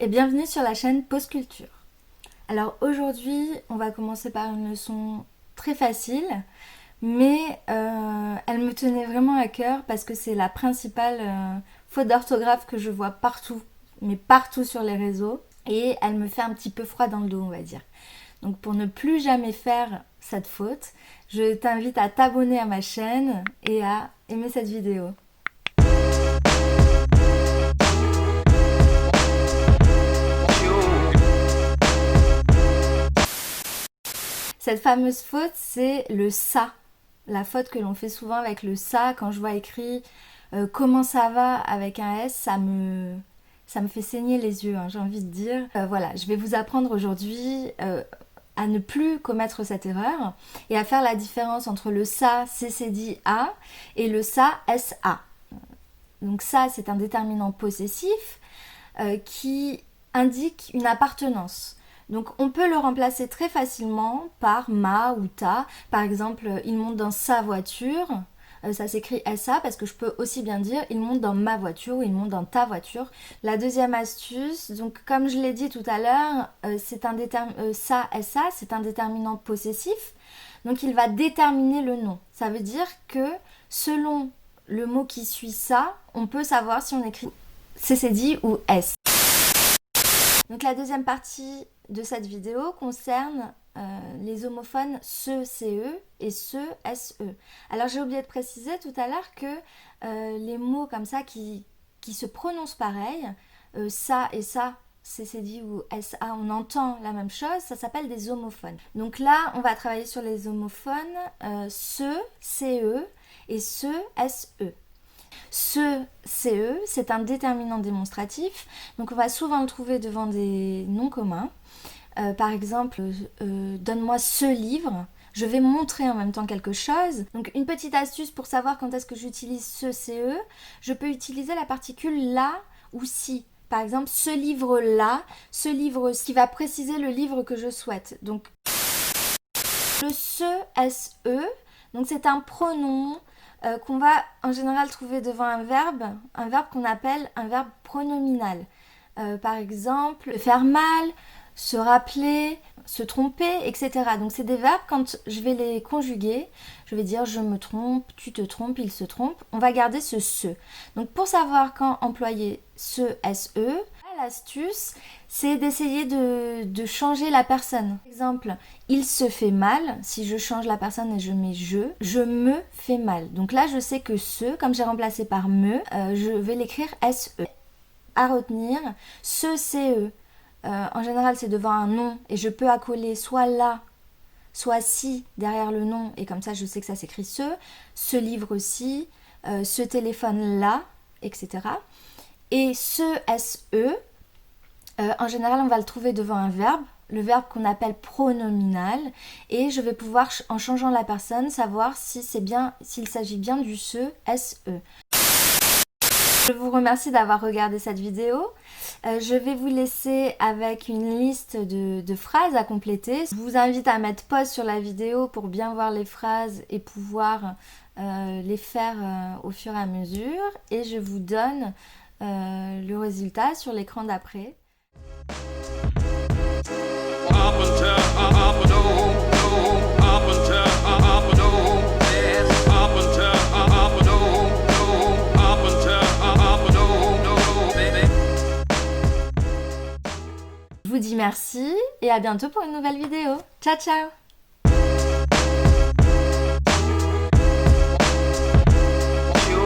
et bienvenue sur la chaîne Pause Culture. Alors aujourd'hui, on va commencer par une leçon très facile, mais elle me tenait vraiment à cœur parce que c'est la principale faute d'orthographe que je vois partout, mais partout sur les réseaux, et elle me fait un petit peu froid dans le dos, on va dire. Donc pour ne plus jamais faire cette faute, je t'invite à t'abonner à ma chaîne et à aimer cette vidéo. Cette fameuse faute, c'est le ça. La faute que l'on fait souvent avec le ça, quand je vois écrit comment ça va avec un S, ça me fait saigner les yeux, hein, j'ai envie de dire. Voilà, je vais vous apprendre aujourd'hui à ne plus commettre cette erreur et à faire la différence entre le ça, CCD A, et le ça, SA. Donc ça, c'est un déterminant possessif qui indique une appartenance. Donc on peut le remplacer très facilement par ma ou ta. Par exemple, il monte dans sa voiture. Ça s'écrit SA parce que je peux aussi bien dire il monte dans ma voiture ou il monte dans ta voiture. La deuxième astuce, donc comme je l'ai dit tout à l'heure, c'est un ça, SA, c'est un déterminant possessif. Donc il va déterminer le nom. Ça veut dire que selon le mot qui suit ça, on peut savoir si on écrit CCD ou S. Donc la deuxième partie de cette vidéo concerne les homophones CE et SE. Alors j'ai oublié de préciser tout à l'heure que les mots comme ça qui se prononcent pareil, ça et ça, CCD ou SA, on entend la même chose, ça s'appelle des homophones. Donc là, on va travailler sur les homophones CE et SE. Ce CE, c'est un déterminant démonstratif, donc on va souvent le trouver devant des noms communs. Par exemple, donne-moi ce livre. Je vais montrer en même temps quelque chose. Donc une petite astuce pour savoir quand est-ce que j'utilise ce CE, je peux utiliser la particule là ou si. Par exemple, ce livre-là, ce livre, ce qui va préciser le livre que je souhaite. Donc le SE, donc c'est un pronom qu'on va en général trouver devant un verbe qu'on appelle un verbe pronominal. Par exemple, faire mal, se rappeler, se tromper, etc. Donc c'est des verbes, quand je vais les conjuguer, je vais dire je me trompe, tu te trompes, il se trompe, on va garder ce se. Donc pour savoir quand employer ce SE, l'astuce, c'est d'essayer de changer la personne. Par exemple, il se fait mal, si je change la personne et je mets je me fais mal. Donc là, je sais que ce, comme j'ai remplacé par me, je vais l'écrire SE. À retenir, ce CE, en général, c'est devant un nom et je peux accoler soit là, soit si derrière le nom et comme ça, je sais que ça s'écrit ce livre-ci, ce téléphone-là, etc. Et ce SE, en général, on va le trouver devant un verbe, le verbe qu'on appelle pronominal, et je vais pouvoir, en changeant la personne, savoir si s'il s'agit bien du SE. Je vous remercie d'avoir regardé cette vidéo. Je vais vous laisser avec une liste de phrases à compléter. Je vous invite à mettre pause sur la vidéo pour bien voir les phrases et pouvoir les faire au fur et à mesure. Et je vous donne le résultat sur l'écran d'après. Je vous dis merci et à bientôt pour une nouvelle vidéo. Ciao ciao!